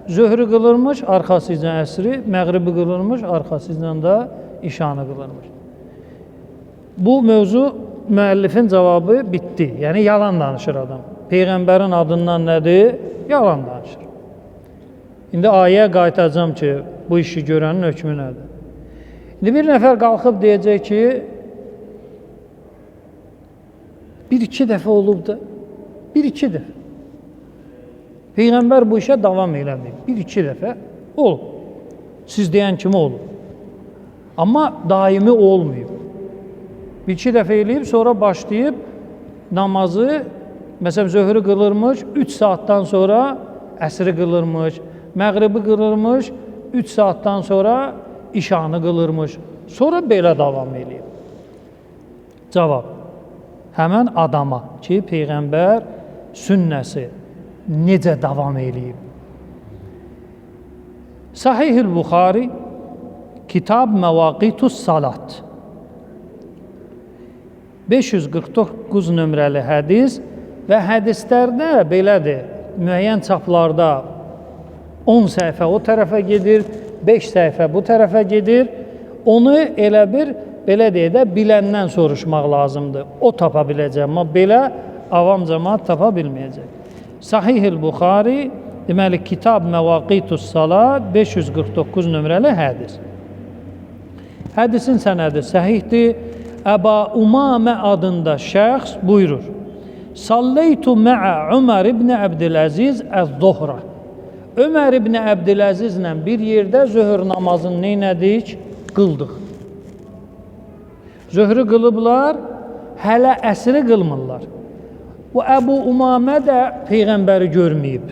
zöhrü qılırmış, arxasıyla əsri, məğribi qılırmış, arxasıyla da işanı qılırmış. Bu mövzu müəllifin cavabı bitdi. Yəni, yalan danışır adam. Peyğəmbərin adından nədir? Yalan danışır. İndi ayəyə qayıtacağım ki, bu işi görənin hökmü nədir? İndi bir nəfər qalxıb deyəcək ki, bir-iki dəfə olub da, bir-iki dəfə. Peyğəmbər bu işə davam eləməyib. Bir-iki dəfə olub. Siz deyən kimi olub. Amma daimi olmayıb. Bir-iki dəfə eləyib, sonra başlayıb namazı, məsələn, zöhrü qılırmış, 3 saatdan sonra əsri qılırmış, məğribi qılırmış, 3 saatdan sonra işanı qılırmış. Sonra belə davam eləyib. Cavab. Həmən adama ki, Peyğəmbər sünnəsi necə davam eləyib. Sahih-ül Buxari, Kitab Məvaqitus Salat, 549 nömrəli hədis və hədislərdə belədir, müəyyən çaplarda 10 səhifə o tərəfə gedir, 5 səhifə bu tərəfə gedir. Onu elə bir, belə deyə də, biləndən soruşmaq lazımdır. O tapa biləcək, amma belə avam cəmaat tapa bilməyəcək. Sahih-ül Buxari, deməli, Kitab Məvaqitus Salat, 549 nömrəli hədis. Hədisin sənədi səhihdir. Əba Umamə adında şəxs buyurur. Salleytu mə'ə Ömər ibn Əbdüləziz əz-Zuhra. Ömər ibn Əbdüləzizlə bir yerdə zöhr namazını neynədik? Qıldıq. Zöhrü qılıblar, hələ əsri qılmırlar. Bu Əbu Umamə də Peyğəmbəri görməyib.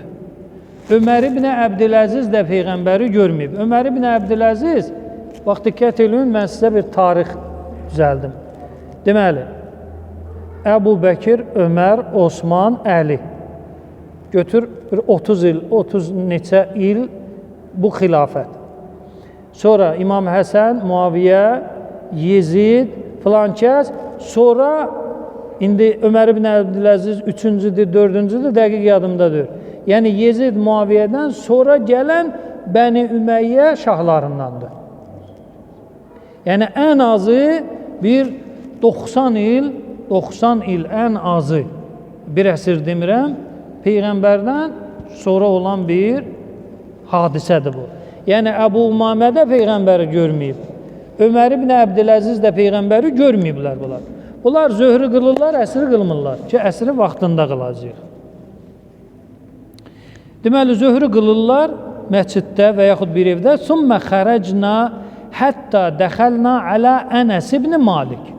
Ömər ibn Əbdüləziz də Peyğəmbəri görməyib. Ömər ibn Əbdüləziz, vaxt diqqət edin, mən sizə bir tarix düzəldim. Deməli, Əbu Bəkir, Ömər, Osman, Əli. Götür, bir 30 il, 30 neçə il bu xilafət. Sonra İmam Həsən, Muaviyyə, Yezid, filan kəs. Sonra, indi Ömər ibn Əbdüləziz 3-cüdür, 4-cüdür, dəqiq yadımdadır. Yəni, Yezid, Muaviyyədən sonra gələn Bəni Üməyyə şahlarındandır. Yəni, ən azı bir 90 il ən azı, bir əsr demirəm, Peyğəmbərdən sonra olan bir hadisədir bu. Yəni, Əbu Umamə də Peyğəmbəri görməyib. Ömər ibn Əbdüləziz də Peyğəmbəri görməyiblər bunlar. Bunlar zöhrü qılırlar, əsri qılmırlar ki, əsri vaxtında qılacaq. Deməli, zöhrü qılırlar məsciddə və yaxud bir evdə. Sümmə xərəcna hətta dəxəlna alə Ənəs ibn Malik.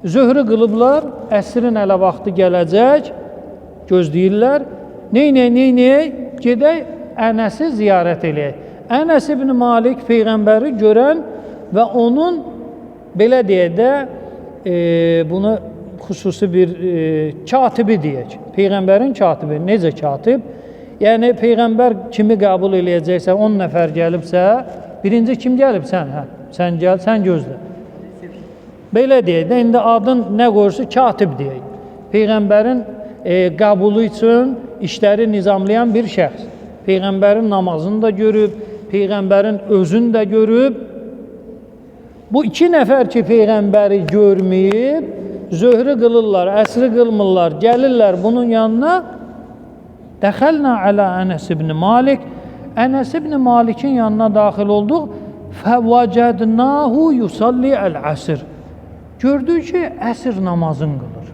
Zöhrü qılıblar, əsrin ələ vaxtı gələcək, gözləyirlər. Neynək, gedək Ənəsi ziyarət eləyək. Ənəs ibn Malik Peyğəmbəri görən və onun, belə deyək də, bunu xüsusi bir katibi deyək. Peyğəmbərin katibi, necə katib? Yəni, Peyğəmbər kimi qəbul eləyəcəksə, 10 nəfər gəlibsə, birinci kim gəlib? Sən, hə? Sən gəl, sən gözlə. Belə deyək də, indi adın nə qoyursa, katib deyək. Peyğəmbərin qəbulu üçün işləri nizamlayan bir şəxs. Peyğəmbərin namazını da görüb, Peyğəmbərin özünü də görüb. Bu iki nəfər ki, Peyğəmbəri görməyib, zöhrü qılırlar, əsri qılmırlar, gəlirlər bunun yanına. Dəxəlnə alə Ənəs ibn Malik. Ənəs ibn Malikin yanına daxil olduq. Fəvəcədnahu yusalli əl-əsr. Gördük ki, əsr namazını qılır.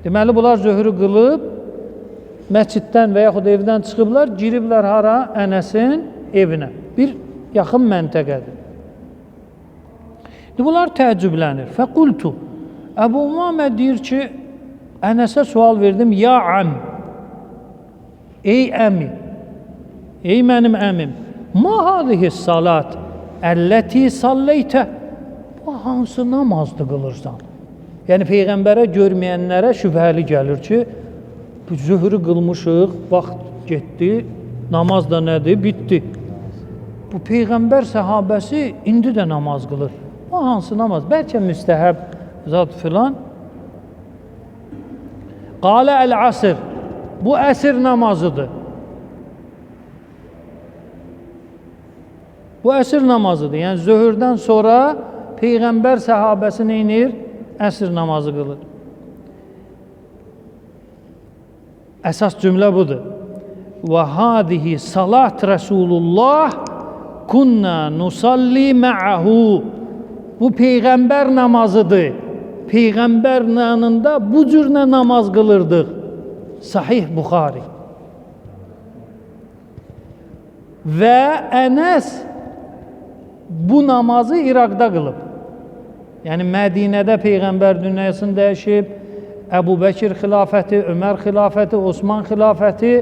Deməli, bunlar zöhrü qılıb, məsciddən və yaxud evdən çıxıblar, giriblər hara? Ənəsin evinə. Bir yaxın məntəqədir. Bunlar təəccüblənir. Fəqultu. Əbu Umamə deyir ki, Ənəsə sual verdim. Ya əm. Ey əmi. Ey mənim əmim. Ma hadihi salat əlləti salleytə. Bu hansı namazdı qılırsan? Yəni, Peyğəmbərə görməyənlərə şübhəli gəlir ki, zöhrü qılmışıq, vaxt getdi, namaz da nədir? Bitdi. Bu Peyğəmbər səhabəsi indi də namaz qılır. Bu hansı namaz? Bəlkə müstəhəb zat filan. Qalə əl-əsr. Bu əsr namazıdır. Bu əsr namazıdır. Yəni, zöhrdən sonra Peyğəmbər səhabəsi neynir? Əsr namazı qılır. Əsas cümlə budur. Və hadihi salat Rasulullah kunna nusalli ma'ahu. Bu Peyğəmbər namazıdır. Peyğəmbər yanında bu cürlə namaz qılırdıq. Sahih Buxari. Və Ənəs bu namazı İraqda qılıb. Yəni, Mədinədə Peyğəmbər dünyasını dəyişib, Əbu Bəkir xilafəti, Ömər xilafəti, Osman xilafəti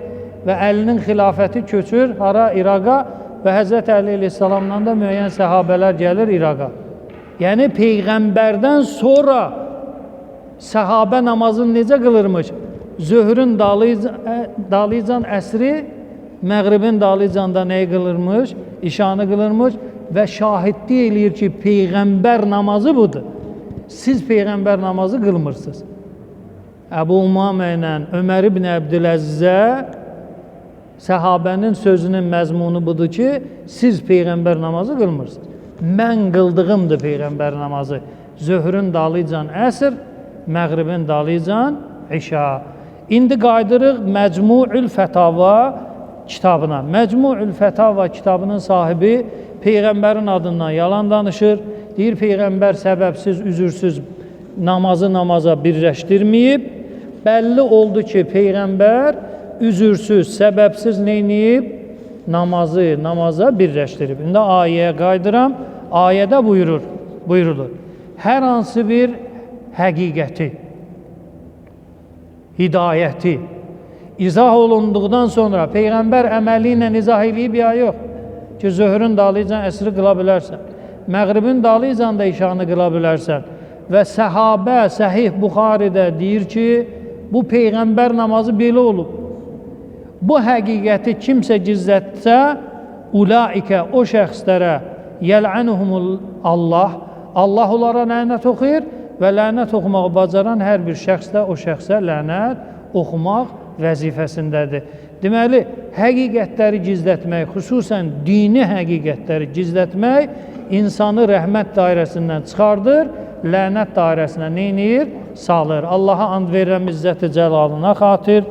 və Əlinin xilafəti köçür hara? İraqa və Həzrət Əli əleyhissalamdan da müəyyən səhabələr gəlir İraqa. Yəni, Peyğəmbərdən sonra səhabə namazını necə qılırmış? Zöhrün dalıcan əsri, məğribin dalıcan da nəyi qılırmış? İşanı qılırmış və şahidlik eləyir ki, Peyğəmbər namazı budur. Siz Peyğəmbər namazı qılmırsınız. Əbu Umamə ilə Ömər ibn Əbdüləzzə səhabənin sözünün məzmunu budur ki, siz Peyğəmbər namazı qılmırsınız. Mən qıldığımdır Peyğəmbər namazı. Zöhrün dalıcan əsr, məğribin dalıcan işa. İndi qaydırıq Məcmu'ül Fətava kitabına. Məcmu'ül Fətava kitabının sahibi Peyğəmbərin adından yalan danışır. Deyir, Peyğəmbər səbəbsiz, üzürsüz namazı namaza birləşdirməyib. Bəlli oldu ki, Peyğəmbər üzürsüz, səbəbsiz neyniyib? Namazı namaza birləşdirib. İndi ayəyə qaydıram. Ayədə buyurulur. Hər hansı bir həqiqəti, hidayəti izah olunduqdan sonra Peyğəmbər əməli ilə izah eləyib ya yox ki, zöhrün dalıcan əsri qıla bilərsən, məğribin dalıcan da işanı qıla bilərsən və səhabə Səhih Buxaridə deyir ki, bu Peyğəmbər namazı belə olub. Bu həqiqəti kimsə gizlətsə, ulaikə o şəxslərə yəl'anuhumul Allah, Allah onlara lənət oxuyur və lənət oxumağı bacaran hər bir şəxs də o şəxsə lənət oxumaq vəzifəsindədir. Deməli, həqiqətləri gizlətmək, xüsusən dini həqiqətləri gizlətmək insanı rəhmət dairəsindən çıxardır, lənət dairəsinə neynir? Salır. Allaha and verirəm İzzət-i Cəlalına xatir,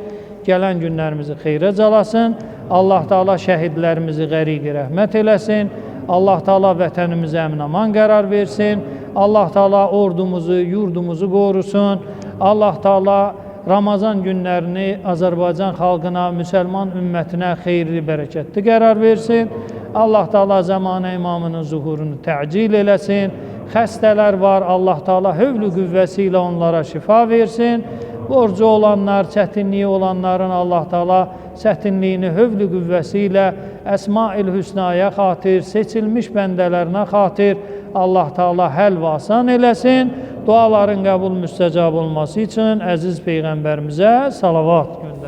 gələn günlərimizi xeyrə calasın, Allah Teala şəhidlərimizi qəriqi rəhmət eləsin, Allah Teala vətənimizə əmin-aman qərar versin, Allah Teala ordumuzu, yurdumuzu qorusun, Allah Teala Ramazan günlərini Azərbaycan xalqına, müsəlman ümmətinə xeyirli, bərəkətli qərar versin, Allah Teala zəmanə imamının zuhurunu təcil eləsin, xəstələr var, Allah Teala hövlü qüvvəsi ilə onlara şifa versin, borcu olanlar, çətinliyi olanların Allah Teala çətinliyini hövlü qüvvəsi ilə Əsma-ül Hüsnaya xatir, seçilmiş bəndələrinə xatir Allah Teala həll və asan eləsin. Duaların qəbul müstəcab olması üçün əziz Peyğəmbərimizə salavat göndərin.